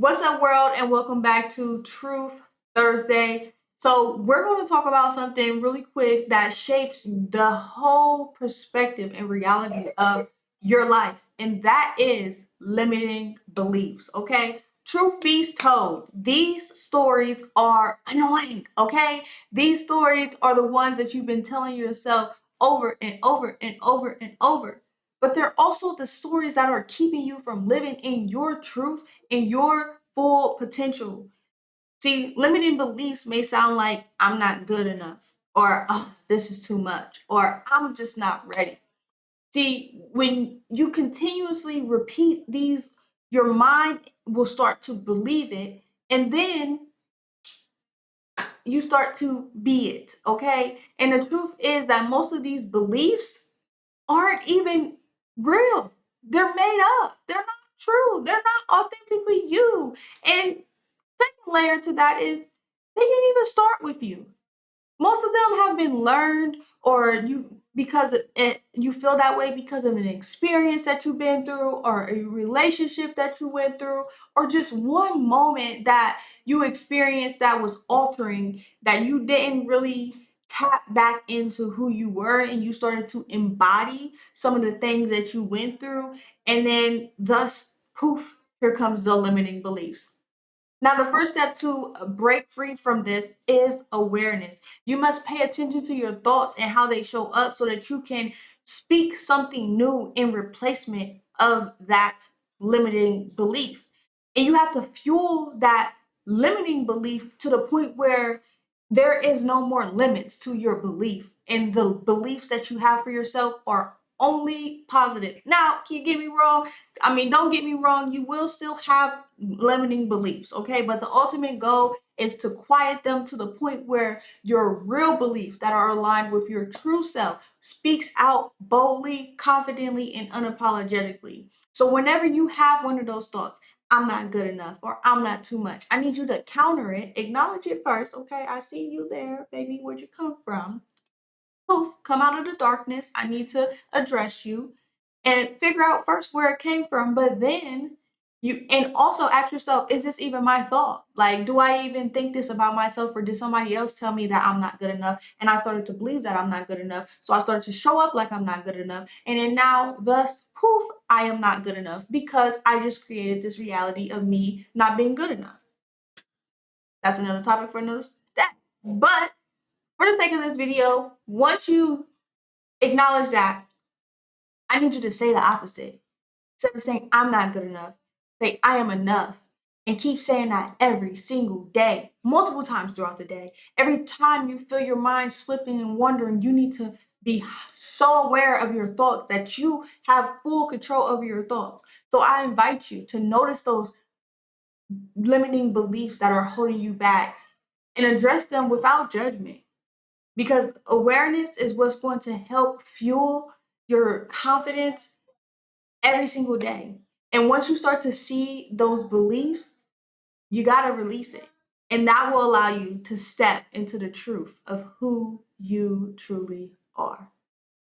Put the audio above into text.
What's up, world, and welcome back to Truth Thursday. So, we're going to talk about something really quick that shapes the whole perspective and reality of your life, and that is limiting beliefs. Okay, truth be told, these stories are annoying. Okay, these stories are the ones that you've been telling yourself over and over and over and over. But they're also the stories that are keeping you from living in your truth and your full potential. See, limiting beliefs may sound like I'm not good enough, or oh, this is too much, or I'm just not ready. See, when you continuously repeat these, your mind will start to believe it, and then you start to be it, okay? And the truth is that most of these beliefs aren't even real. They're made up. They're not true. They're not authentically you. And second layer to that is they didn't even start with you. Most of them have been learned, or you feel that way because of an experience that you've been through, or a relationship that you went through, or just one moment that you experienced that was altering, that you didn't really tap back into who you were, and you started to embody some of the things that you went through, and then thus poof, here comes the limiting beliefs. Now, the first step to break free from this is awareness. You must pay attention to your thoughts and how they show up so that you can speak something new in replacement of that limiting belief. And you have to fuel that limiting belief to the point where there is no more limits to your belief. And the beliefs that you have for yourself are only positive. Now, can you get me wrong? I mean, don't get me wrong, you will still have limiting beliefs, okay? But the ultimate goal is to quiet them to the point where your real beliefs that are aligned with your true self speaks out boldly, confidently, and unapologetically. So whenever you have one of those thoughts, I'm not good enough or I'm not too much, I need you to counter it, acknowledge it first, okay? I see you there, baby, where'd you come from? Poof, come out of the darkness. I need to address you and figure out first where it came from. But then you, and also ask yourself, is this even my thought? Like, do I even think this about myself, or did somebody else tell me that I'm not good enough? And I started to believe that I'm not good enough. So I started to show up like I'm not good enough. And then now, thus, poof, I am not good enough because I just created this reality of me not being good enough. That's another topic for another step. But for the sake of this video, once you acknowledge that, I need you to say the opposite. Instead of saying, I'm not good enough, say, I am enough. And keep saying that every single day, multiple times throughout the day. Every time you feel your mind slipping and wandering, you need to be so aware of your thoughts that you have full control over your thoughts. So I invite you to notice those limiting beliefs that are holding you back and address them without judgment, because awareness is what's going to help fuel your confidence every single day. And once you start to see those beliefs, you got to release it. And that will allow you to step into the truth of who you truly are.